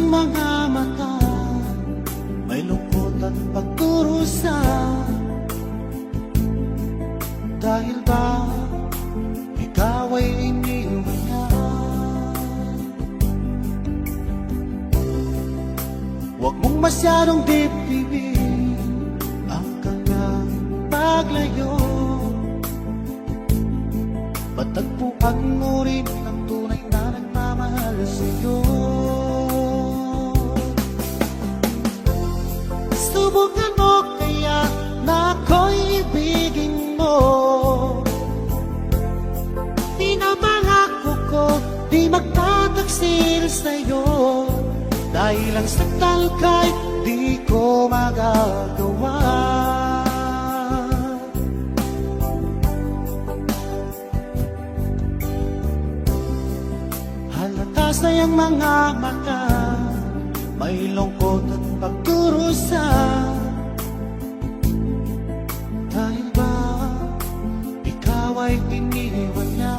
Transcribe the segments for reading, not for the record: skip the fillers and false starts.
iyong mga mata, may lungkot at pagdurusa. Dahil ba ikaw ay iniwan niya? Huwag mong masyadong dibdibin ang kanyang paglayo. Patagpuan mo rin ang tunay na nagmamahal sa'yo. Subukan mo kaya na ako'y ibigin mo. Pinapangako ko di magtataksil sa'yo, dahil ang saktan ka'y di ko magagawa. Halata sa iyong mga mata, may lungkot at pagdurusa. Dahil ba ikaw ay iniwan niya?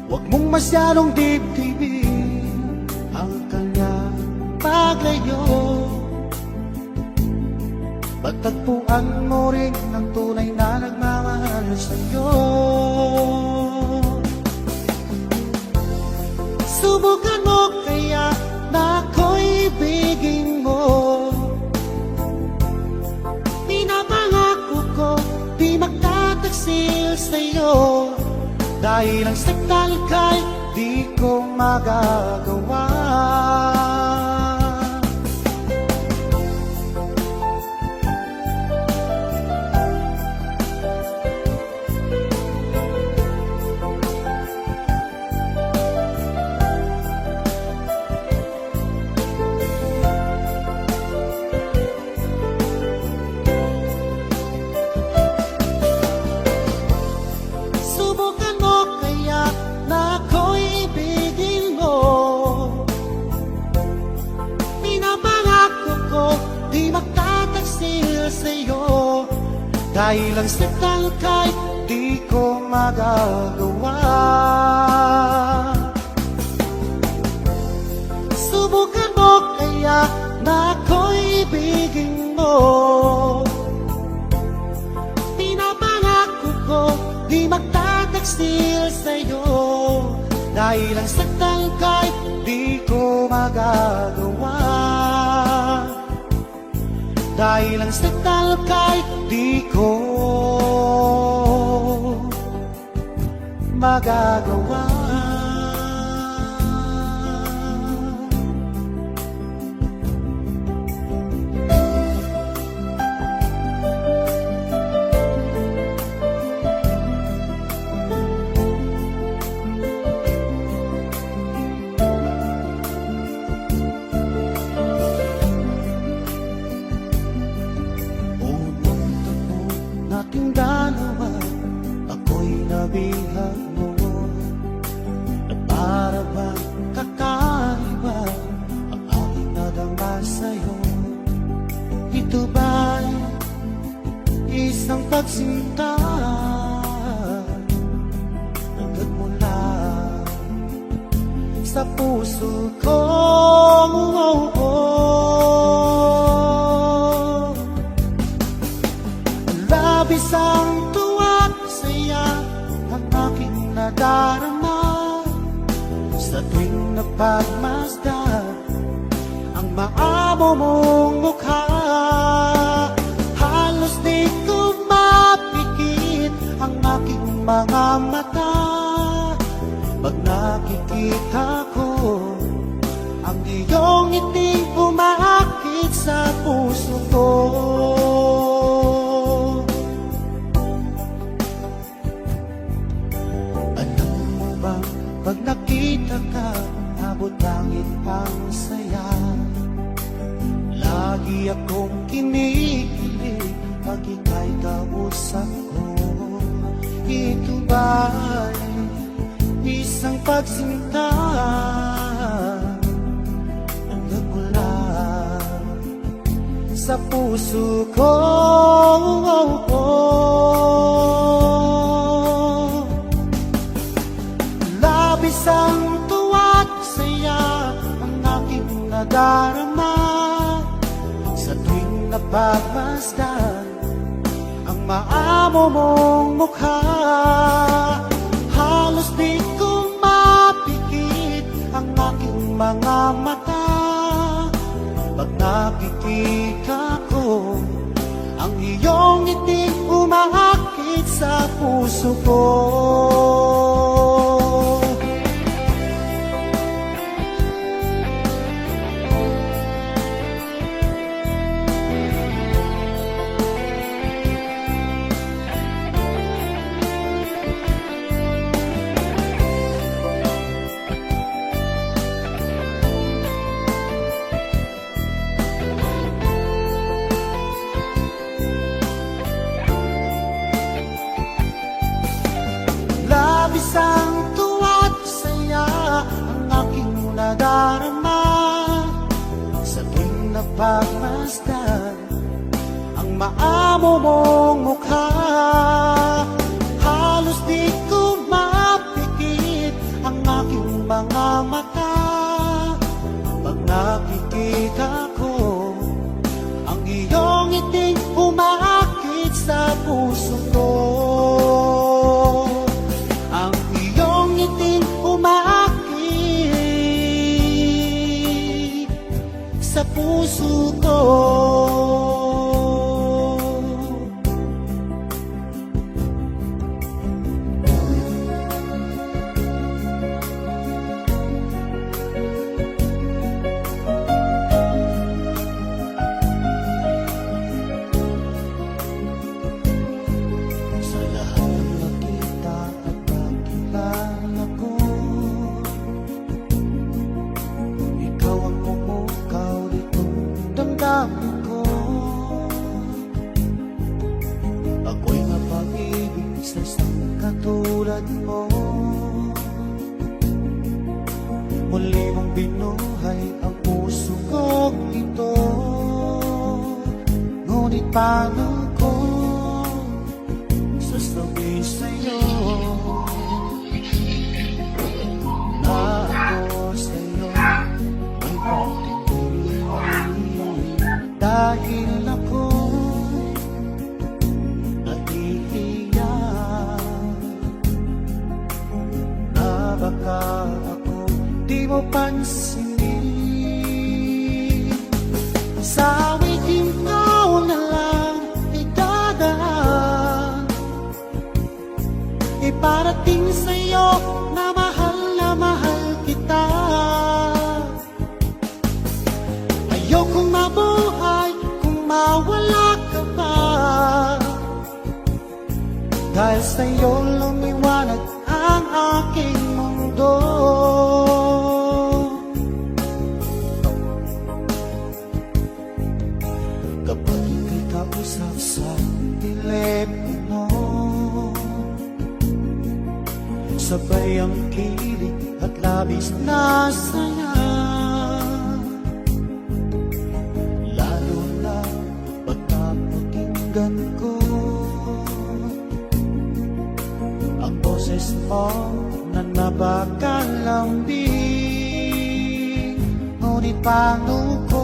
Huwag mong masyadong dibdibin ang kanyang paglayo. Patagpuan mo rin ang tunay na nagmamahal sa'yo. Subukan mo kaya na ako'y ibigin mo. Pinapangako ko di magtataksil sa'yo, dahil ang saktan ka'y di ko magagawa. Dahil ang saktan ka'y di ko magagawa. Subukan mo kaya na ako'y ibigin mo. Pinapangako ko di magtataksil sa'yo, dahil ang saktan ka'y di ko magagawa. Dahil ang saktan ka'y di ko magagawa. Nating dalawa, ako'y nabihag mo, na para bang kakaiba ang aking nadama sa'yo. Ito ba'y isang pagsinta nagmula sa puso ko? Labis ang tuwa at saya ang aking nadarama sa tuwing napagmasdan ang maamo mong mukha. Halos di ko mapikit ang aking mga mata pag nakikita ko ang iyong ngiting umaakit sa puso ko. Pag nakita ka, abot langit ang saya. Lagi akong kinikilig pag ika'y kausap ko. Ito ba'y isang pagsinta ang nagmula sa puso ko? Labis isang tuwa't saya ang aking nadarama sa tuwing napagmasdan ang maamo mong mukha. Halos di ko mapikit ang aking mga mata pag nakikita ko ang iyong ngiti umaakit sa puso ko. Isang tuwa't saya ang aking nadarama sa tuwing napagmasdan ang maamo mong mukha. Halos di ko mapikit ang aking mga mata pag nakikita ko ang iyong ngiting umaakit sa puso ko. Sa puso ko. Sa lahat ng nakita at nakilala ko, ikaw ang pumukaw damdamin ko. Ako'y mapag-ibig sa isang katulad mo. Muli mong binuhay ang puso kong ito. Ngunit paano ko sasabihin sa'yo na ako sa'yo ay dahil ako nahihiya na baka ako di mo pansinin. Sa awiting ikaw na lang idadaan, iparating sa'yo na mahal kita. Ayokong mabuhay mawala ka pa, dahil sa'yo lumiwanag ang aking mundo. Kapag ika'y kausap sa telepono, sabay ang kilig at labis na saya. Ko ang boses mo na napakalambing, ngunit paano ko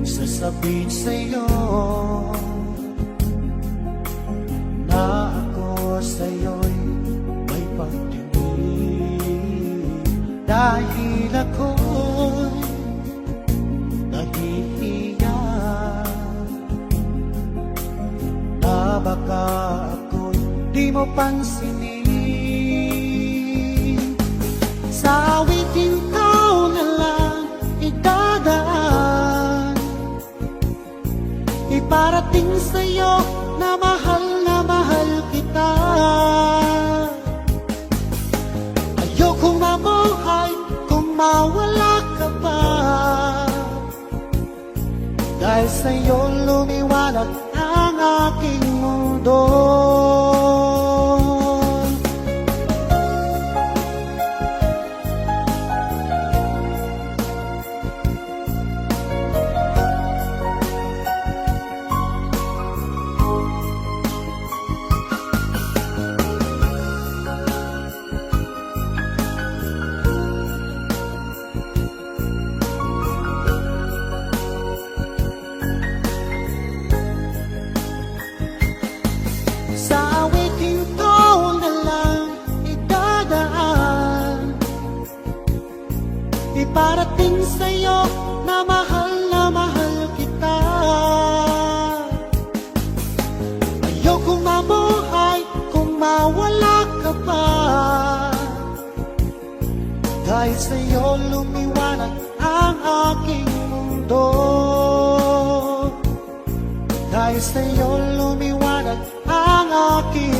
sasabihin sa'yo na ako sa'yo'y may pagtingin, dahil ako'y nahihiya na baka ako'y di mo pansinin. Sa awiting ikaw na lang idadaan, iparating sa'yo na mahal kita. Ayokong mamuhay kung mawala ka pa, dahil sa'yo lumiwanag ang aking mundo. iparating sa'yo na mahal kita. Ayokong mabuhay kung mawala ka pa. Dahil sa'yo lumiwanag ang aking mundo. Dahil sa'yo lumiwanag ang aking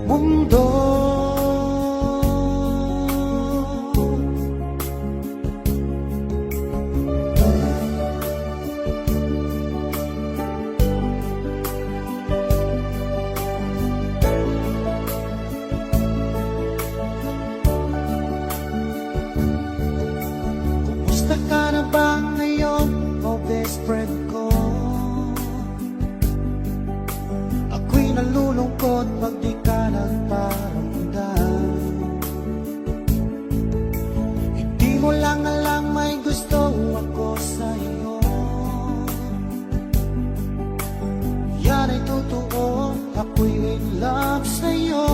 mundo. Kumusta ka na ba ngayon, oh best friend ko? Ako'y nalulungkot pag di ka nagparamdam. Hindi mo lang alam may gusto ako sa'yo. Yan ay totoo, ako'y in love sa'yo.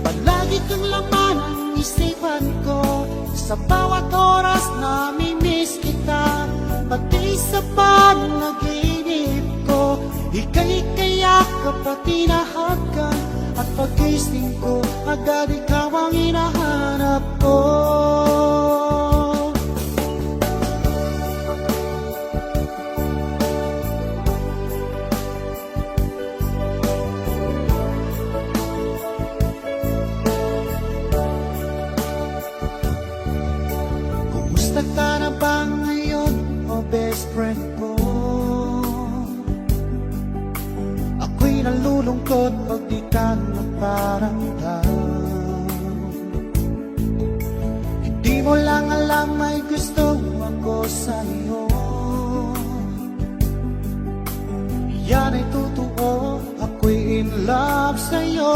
Palagi kang laman ang isipan ko, sa bawat oras nami-miss kita. Pati sa panaginip ko, ika'y kayakap at tinahakan. At pagising ko, agad ikaw ang hinahanap ko. Kumusta ka na ba ngayon, oh best friend ko? Ako'y nalulungkot pag di ka nagparamdam. Hindi mo lang alam may gusto ako sa'yo. Yan ay totoo, ako'y in love sa'yo.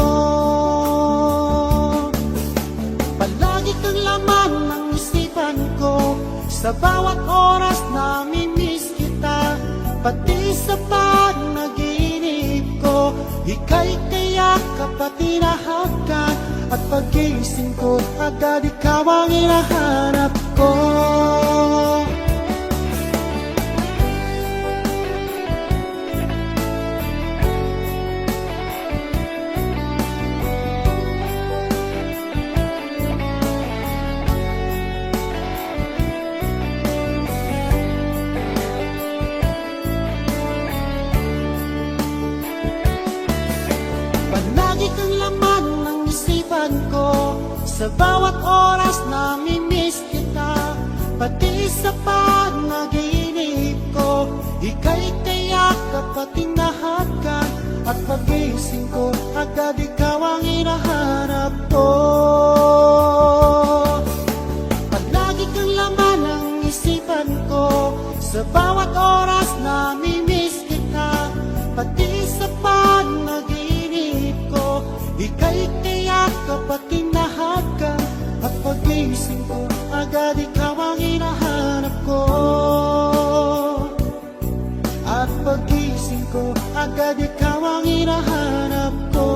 Palagi kang laman ng isipan ko, sa bawat oras nami-miss kita. Pati sa panaginip ko, ika'y kayakap at tinahakan. At pagising ko, agad ikaw ang hinahanap ko. Palagi kang laman ng isipan ko, sa bawat oras nami-miss kita. Pati sa panaginip ko, ika'y kayakap at tinahakan. At pagising ko, agad ikaw ang hinahanap ko. Palagi kang laman ng isipan ko, sa bawat oras nami-miss kita. Pati sa panaginip ko, ika'y kayakap at tinahakan. At pagising ko, agad ikaw ang hinahanap ko. At pagising ko, agad ikaw ang hinahanap ko.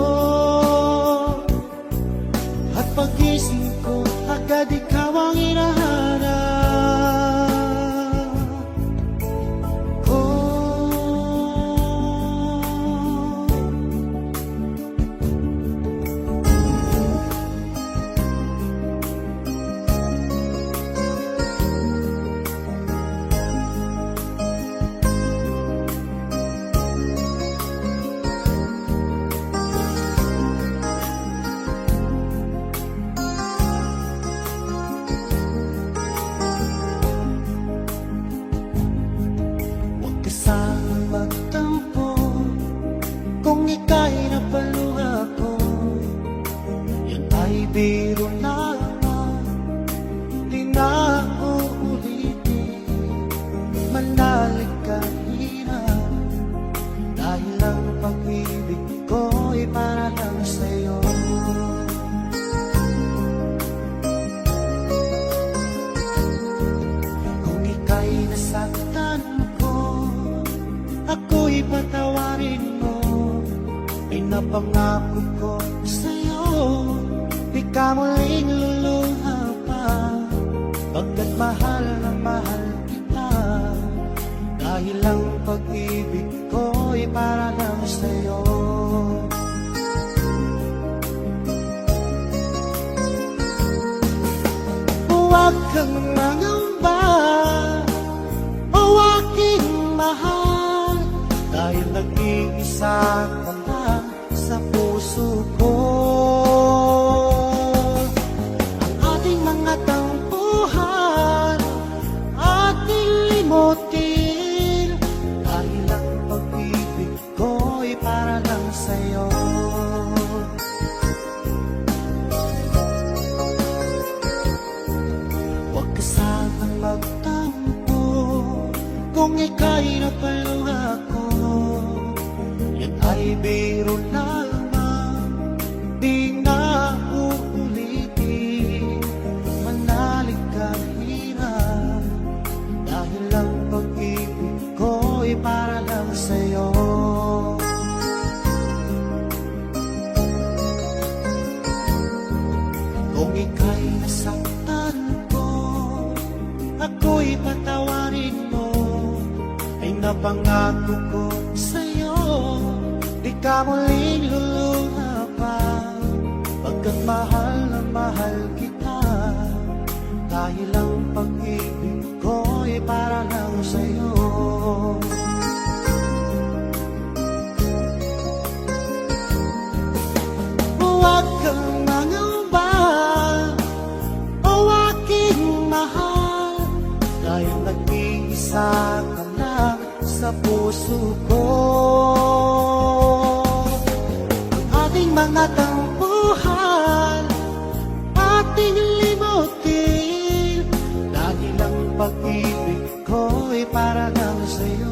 At pagising ko, agad ikaw ang hinahanap ko. Huwag ka sanang magtampo kung ika'y napaluha ko. Yan ay biro lamang, di na uulitin. Manalig kanina, dahil ang pag-ibig ko'y para lang sa'yo. Kung ika'y nasaktan ko, ako'y patawarin mo. Pinapangako ko sa'yo, di ka muling luluha pa, pagkat mahal na mahal kita. Dahil ang pag-ibig ko'y para lang sa'yo. Huwag kang mangamba, o aking mahal, dahil nag-iisa ka lang sa puso ko. Ang ating mga tampuhan, ating limutin, dahil ang pag-ibig ko'y para lang sa'yo. Huwag ka sanang magtampo kung ika'y napaluha ko. Yan ay biro lamang, di na uulitin. Manalig ka hirap, dahil ang pag-ibig ko'y para lang sa'yo. Kung ika'y nasaktan ko, ako'y patawarin mo. Ay napangako ko sa'yo, di ka muling luluha pa, pagkat mahal na mahal kita. Dahil ang pag-ibig ko'y para lang sa'yo. Huwag kang mangamba, o aking mahal, dahil nag-iisa ka lang sa puso ko. Ang ating mga tampuhan, ating limutin, dahil ang pag-ibig ko'y para lang sa'yo.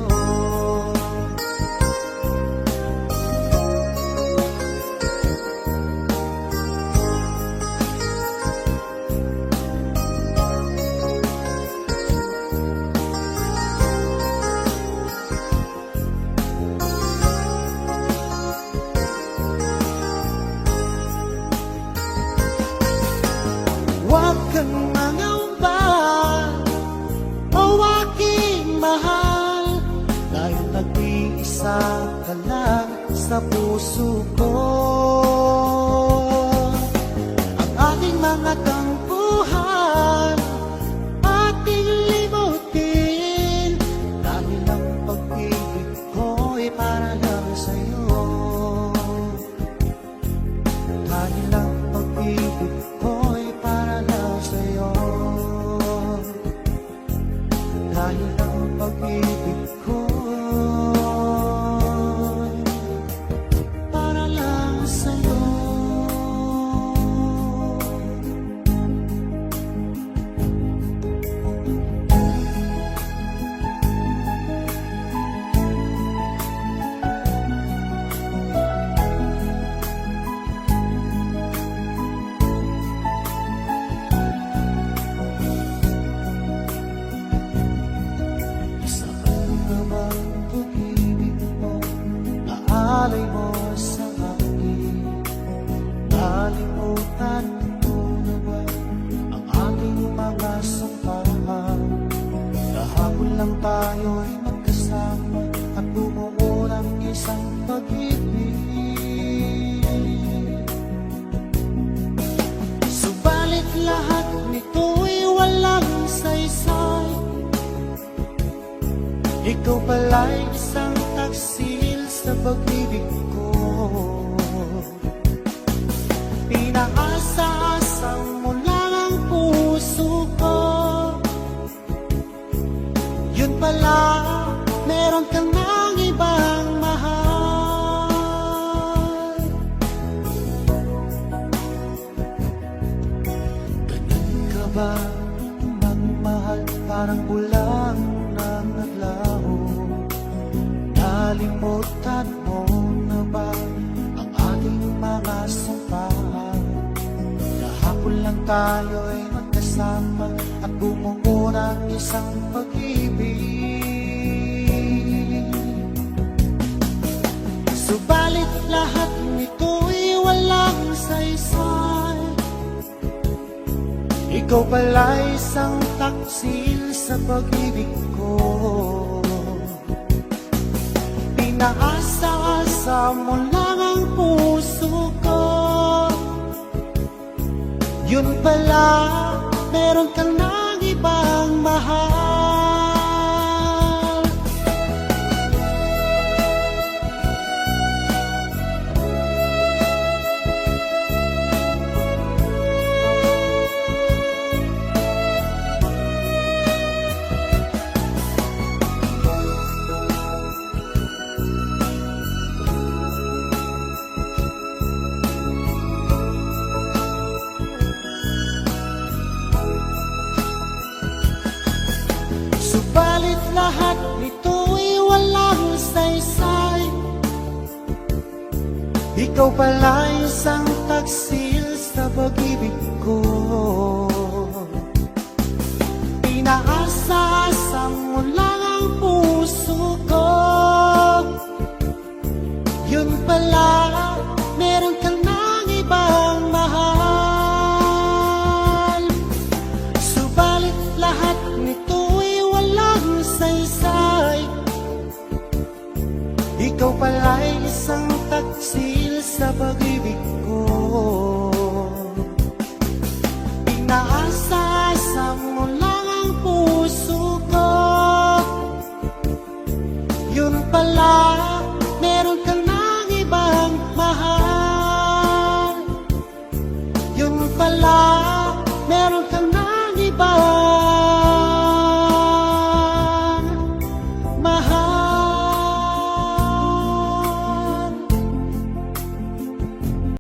Huwag kang mangamba, o aking mahal, dahil nag-iisa ka lang sa puso ko. Ang ating mga tampuhan, ating limutin, dahil ang pag-ibig ko'y para lang sa'yo. Dahil ang pag-ibig ko'y para lang sa'yo. Dahil ang pag-ibig ko'y para lang sa'yo. Saan naman pag-ibig mo, naalay mo sa akin? Nalimutan mo na ba ang ating mga sampahan? Kahapon lang tayo'y magkasama at bumuo ng isang pag-ibig. Subalit lahat nito'y walang saysay. Ikaw pala'y isang taksil sa pag-ibig ko. Pinaasa-asang mo lang ang puso ko. Yun pala, meron kang ng ibang mahal. Ganun ka ba magmahal, parang ulang ng adlaw? Nalimutan mo na ba ang ating mga sampahan? Kahapon lang tayo'y magkasama at bumuo ng isang pag-ibig. Subalit lahat nito'y walang saysay. Ikaw pala'y isang taksil sa pag-ibig ko. Pinaasa-asa mo lang ang puso ko. Yun pala, meron kang nang ibang mahal. Subalit lahat nito'y walang saysay. Ikaw pala'y isang taksil sa pag-ibig ko. Pinaasa-asa mo lang ang puso ko. Yun pala, meron kang nang ibang mahal. Subalit lahat nito'y walang saysay. Ikaw pala'y isang taksil sa pag-ibig ko. Pinaasa-asa mo lang ang puso ko. Yun pala, meron kang nang ibang mahal. Yun pala,